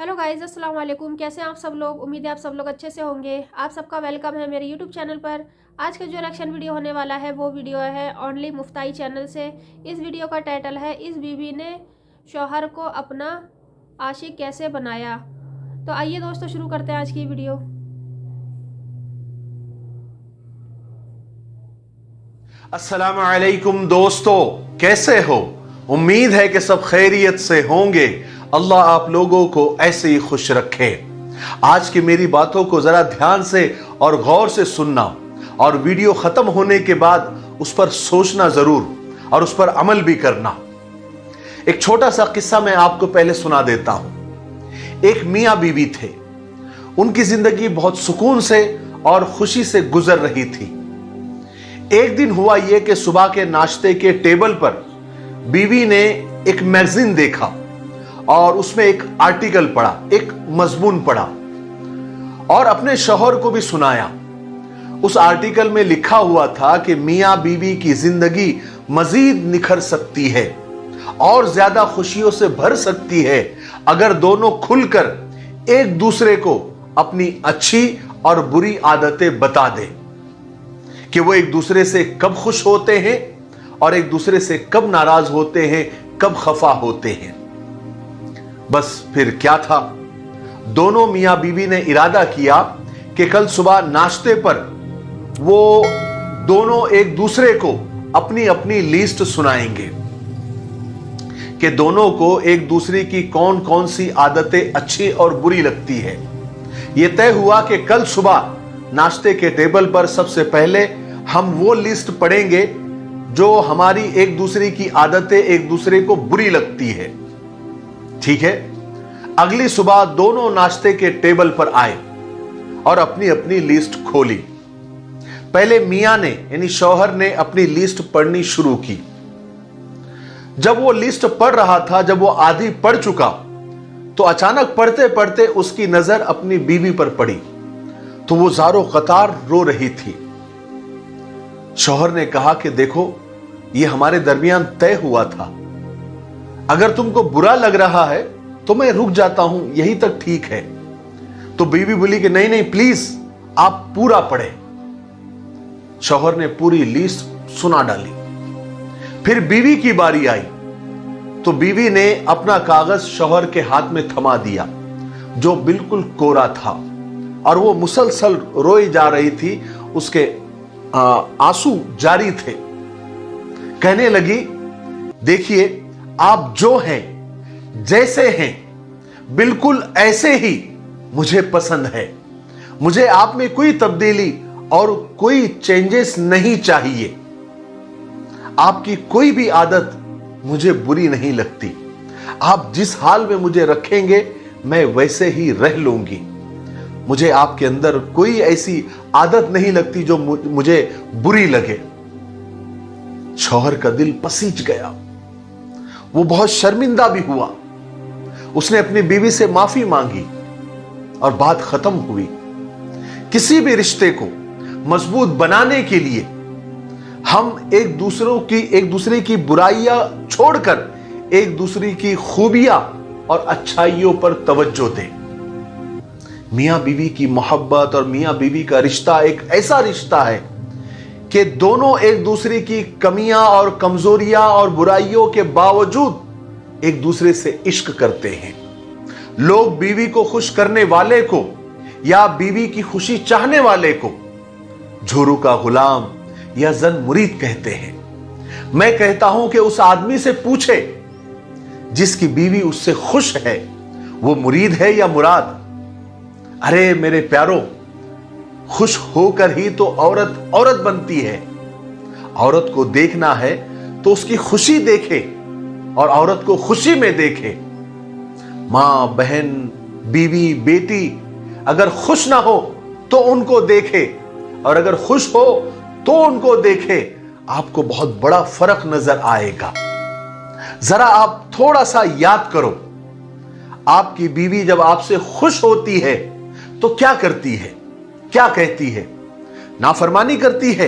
Hello guys, अस्सलाम वालेकुम। कैसे हैं आप सब लोग? उम्मीद है आप सब लोग अच्छे से होंगे। आप सबका वेलकम है मेरे यूट्यूब चैनल पर। आज का जो रिएक्शन वीडियो होने वाला है वो वीडियो है ओनली मुफ्ताई चैनल से। इस वीडियो का टाइटल है इस बीवी ने शौहर को अपना आशिक कैसे बनाया। तो आइए दोस्तों शुरू करते हैं आज की वीडियो। अस्सलामु अलैकुम दोस्तों, कैसे हो? उम्मीद है कि सब खैरियत से होंगे। अल्लाह आप लोगों को ऐसे ही खुश रखे। आज की मेरी बातों को जरा ध्यान से और गौर से सुनना और वीडियो खत्म होने के बाद उस पर सोचना जरूर और उस पर अमल भी करना। एक छोटा सा किस्सा मैं आपको पहले सुना देता हूं। एक मियां बीवी थे। उनकी जिंदगी बहुत सुकून से और खुशी से गुजर रही थी। एक दिन हुआ यह कि सुबह के नाश्ते के टेबल पर बीवी ने एक मैगजीन देखा और उसमें एक आर्टिकल पढ़ा, एक मजमून पढ़ा और अपने शौहर को भी सुनाया। उस आर्टिकल में लिखा हुआ था कि मियां बीवी की जिंदगी मजीद निखर सकती है और ज्यादा खुशियों से भर सकती है अगर दोनों खुलकर एक दूसरे को अपनी अच्छी और बुरी आदतें बता दें कि वो एक दूसरे से कब खुश होते हैं और एक दूसरे से कब नाराज होते हैं, कब खफा होते हैं। बस फिर क्या था, दोनों मियां बीवी ने इरादा किया कि कल सुबह नाश्ते पर वो दोनों एक दूसरे को अपनी अपनी लिस्ट सुनाएंगे कि दोनों को एक दूसरे की कौन कौन सी आदतें अच्छी और बुरी लगती है। यह तय हुआ कि कल सुबह नाश्ते के टेबल पर सबसे पहले हम वो लिस्ट पढ़ेंगे जो हमारी एक दूसरे की आदतें एक दूसरे को बुरी लगती है। ठीक है। अगली सुबह दोनों नाश्ते के टेबल पर आए और अपनी अपनी लिस्ट खोली। पहले मियां ने यानी शौहर ने अपनी लिस्ट पढ़नी शुरू की। जब वो लिस्ट पढ़ रहा था, जब वो आधी पढ़ चुका, तो अचानक पढ़ते पढ़ते उसकी नजर अपनी बीवी पर पड़ी तो वो ज़ारो कतार रो रही थी। शौहर ने कहा कि देखो, ये हमारे दरमियान तय हुआ था, अगर तुमको बुरा लग रहा है तो मैं रुक जाता हूं, यही तक ठीक है। तो बीवी बोली कि नहीं नहीं, प्लीज आप पूरा पढ़े। शौहर ने पूरी लिस्ट सुना डाली। फिर बीवी की बारी आई तो बीवी ने अपना कागज शौहर के हाथ में थमा दिया जो बिल्कुल कोरा था और वो मुसलसल रोई जा रही थी। उसके आंसू जारी थे। कहने लगी, देखिए आप जो हैं, जैसे हैं, बिल्कुल ऐसे ही मुझे पसंद है। मुझे आप में कोई तब्दीली और कोई चेंजेस नहीं चाहिए। आपकी कोई भी आदत मुझे बुरी नहीं लगती। आप जिस हाल में मुझे रखेंगे मैं वैसे ही रह लूंगी। मुझे आपके अंदर कोई ऐसी आदत नहीं लगती जो मुझे बुरी लगे। शौहर का दिल पसीज गया। वो बहुत शर्मिंदा भी हुआ। उसने अपनी बीवी से माफी मांगी और बात खत्म हुई। किसी भी रिश्ते को मजबूत बनाने के लिए हम एक दूसरे की बुराइयां छोड़कर एक दूसरे की खूबियां और अच्छाइयों पर तवज्जो दें। मियां बीवी की मोहब्बत और मियां बीवी का रिश्ता एक ऐसा रिश्ता है कि दोनों एक दूसरे की कमियां और कमजोरियां और बुराइयों के बावजूद एक दूसरे से इश्क करते हैं। लोग बीवी को खुश करने वाले को या बीवी की खुशी चाहने वाले को झोरू का गुलाम या जन मुरीद कहते हैं। मैं कहता हूं कि उस आदमी से पूछे जिसकी बीवी उससे खुश है, वो मुरीद है या मुराद। अरे मेरे प्यारो, खुश होकर ही तो औरत औरत बनती है। औरत को देखना है तो उसकी खुशी देखे और औरत को खुशी में देखे। मां, बहन, बीवी, बेटी अगर खुश ना हो तो उनको देखे और अगर खुश हो तो उनको देखे। आपको बहुत बड़ा फर्क नजर आएगा। जरा आप थोड़ा सा याद करो, आपकी बीवी जब आपसे खुश होती है तो क्या करती है, क्या कहती है? नाफरमानी करती है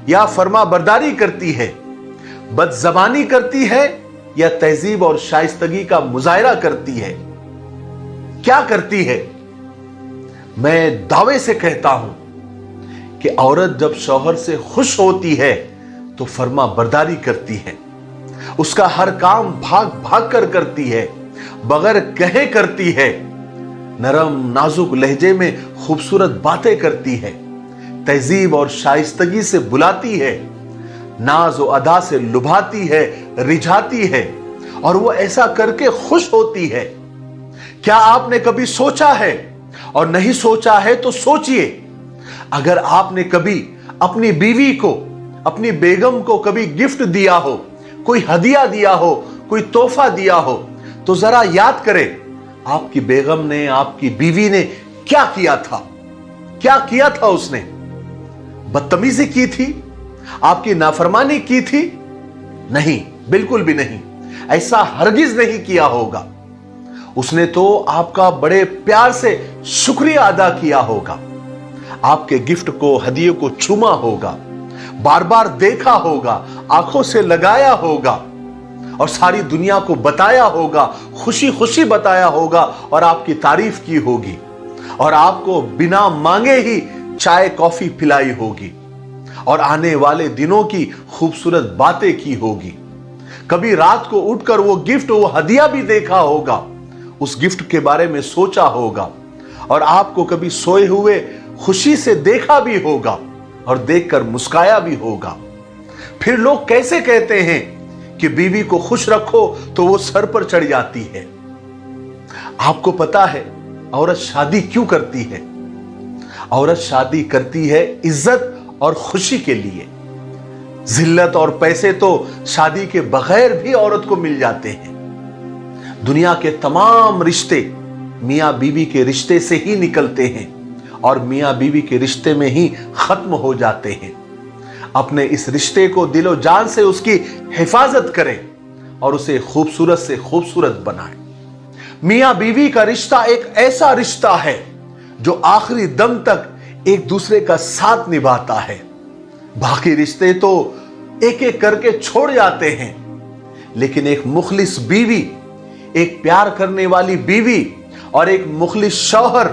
या फर्मा बरदारी करती है? बदजबानी करती है या तहजीब और शाइस्तगी का मुजाहरा करती है? क्या करती है? मैं दावे से कहता हूं कि औरत जब शौहर से खुश होती है तो फर्मा बरदारी करती है, उसका हर काम भाग भाग कर करती है, बगैर कहे करती है, नरम नाजुक लहजे में खूबसूरत बातें करती है, तहजीब और शाइस्तगी से बुलाती है, नाज और अदा से लुभाती है, रिझाती है, और वो ऐसा करके खुश होती है। क्या आपने कभी सोचा है? और नहीं सोचा है तो सोचिए, अगर आपने कभी अपनी बीवी को, अपनी बेगम को कभी गिफ्ट दिया हो, कोई हदिया दिया हो, कोई तोहफा दिया हो, तो जरा याद करें आपकी बेगम ने, आपकी बीवी ने क्या किया था? क्या किया था उसने? बदतमीजी की थी? आपकी नाफरमानी की थी? नहीं, बिल्कुल भी नहीं। ऐसा हरगिज नहीं किया होगा। उसने तो आपका बड़े प्यार से शुक्रिया अदा किया होगा, आपके गिफ्ट को, हदिये को चूमा होगा, बार बार देखा होगा, आंखों से लगाया होगा, और सारी दुनिया को बताया होगा, खुशी खुशी बताया होगा, और आपकी तारीफ की होगी, और आपको बिना मांगे ही चाय कॉफी पिलाई होगी, और आने वाले दिनों की खूबसूरत बातें की होगी। कभी रात को उठकर वो गिफ्ट, वो हदिया भी देखा होगा, उस गिफ्ट के बारे में सोचा होगा, और आपको कभी सोए हुए खुशी से देखा भी होगा, और देखकर मुस्काया भी होगा। फिर लोग कैसे कहते हैं कि बीवी को खुश रखो तो वो सर पर चढ़ जाती है। आपको पता है औरत शादी क्यों करती है? औरत शादी करती है इज्जत और खुशी के लिए। जिल्लत और पैसे तो शादी के बगैर भी औरत को मिल जाते हैं। दुनिया के तमाम रिश्ते मियां बीवी के रिश्ते से ही निकलते हैं, और मियां बीवी के रिश्ते में ही खत्म हो जाते हैं। अपने इस रिश्ते को दिलो जान से उसकी हिफाजत करें, और उसे खूबसूरत से खूबसूरत बनाएं। मियां बीवी का रिश्ता एक ऐसा रिश्ता है जो आखिरी दम तक एक दूसरे का साथ निभाता है। बाकी रिश्ते तो एक एक करके छोड़ जाते हैं, लेकिन एक मुखलिस बीवी, एक प्यार करने वाली बीवी, और एक मुखलिस शौहर,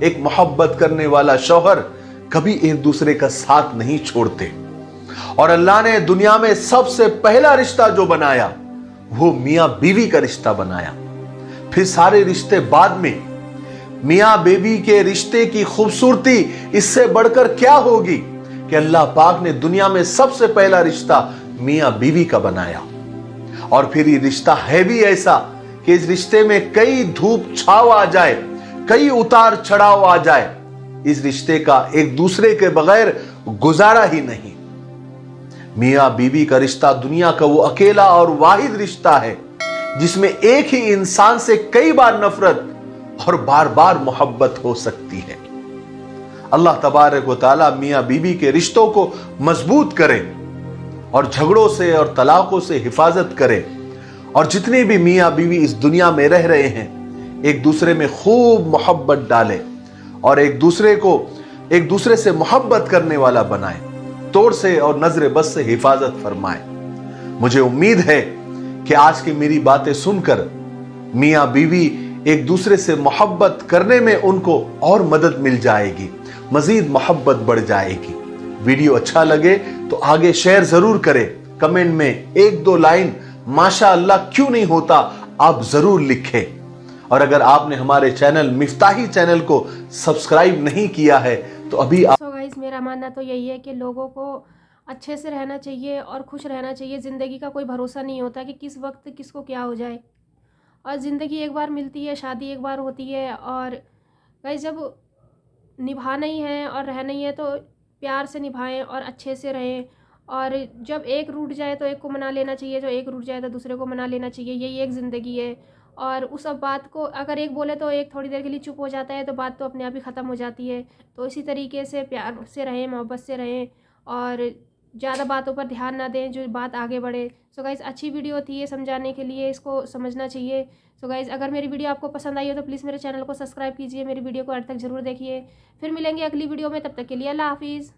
एक मोहब्बत करने वाला शौहर कभी एक दूसरे का साथ नहीं छोड़ते। और अल्लाह ने दुनिया में सबसे पहला रिश्ता जो बनाया वो मियां बीवी का रिश्ता बनाया। फिर सारे रिश्ते बाद में। मियां बीवी के रिश्ते की खूबसूरती इससे बढ़कर क्या होगी कि अल्लाह पाक ने दुनिया में सबसे पहला रिश्ता मियां बीवी का बनाया। और फिर ये रिश्ता है भी ऐसा कि इस रिश्ते में कई धूप छाव आ जाए, कई उतार चढ़ाव आ जाए, इस रिश्ते का एक दूसरे के बगैर गुजारा ही नहीं। मियां बीवी का रिश्ता दुनिया का वो अकेला और वाहिद रिश्ता है जिसमें एक ही इंसान से कई बार नफरत और बार बार मोहब्बत हो सकती है। अल्लाह तबारक व तआला मियां बीवी के रिश्तों को मजबूत करे, और झगड़ों से और तलाकों से हिफाजत करे, और जितने भी मियां बीवी इस दुनिया में रह रहे हैं एक दूसरे में खूब मोहब्बत डाले, और एक दूसरे से मोहब्बत करने वाला बनाए, तोड़ से और नजर बद से हिफाजत फरमाए। मुझे उम्मीद है कि आज की मेरी बातें सुनकर मियां बीवी एक दूसरे से मोहब्बत करने में उनको और मदद मिल जाएगी, मजीद मोहब्बत बढ़ जाएगी। वीडियो अच्छा लगे तो आगे शेयर जरूर करें, कमेंट में एक दो लाइन माशा अल्लाह क्यों नहीं होता आप जरूर लिखें। और अगर आपने हमारे चैनल मिफ्ताही चैनल को सब्सक्राइब नहीं किया है तो अभी सो गाइस, मेरा मानना तो यही है कि लोगों को अच्छे से रहना चाहिए और खुश रहना चाहिए। ज़िंदगी का कोई भरोसा नहीं होता कि किस वक्त किसको क्या हो जाए, और ज़िंदगी एक बार मिलती है, शादी एक बार होती है। और गाइस, जब निभाना ही है और रहना ही है तो प्यार से निभाएं और अच्छे से रहें। और जब एक रूठ जाए तो एक को मना लेना चाहिए, जो एक रूठ जाए तो दूसरे को मना लेना चाहिए। यही एक ज़िंदगी है। और उस अब बात को अगर एक बोले तो एक थोड़ी देर के लिए चुप हो जाता है, तो बात तो अपने आप ही ख़त्म हो जाती है। तो इसी तरीके से प्यार से रहें, मोहब्बत से रहें, और ज़्यादा बातों पर ध्यान ना दें, जो बात आगे बढ़े। सो गाइज़, अच्छी वीडियो थी ये समझाने के लिए, इसको समझना चाहिए। सो गाइज़, अगर मेरी वीडियो आपको पसंद आई हो तो प्लीज़ मेरे चैनल को सब्सक्राइब कीजिए, मेरी वीडियो को अंत तक ज़रूर देखिए। फिर मिलेंगे अगली वीडियो में, तब तक के लिए अल्लाह हाफिज़।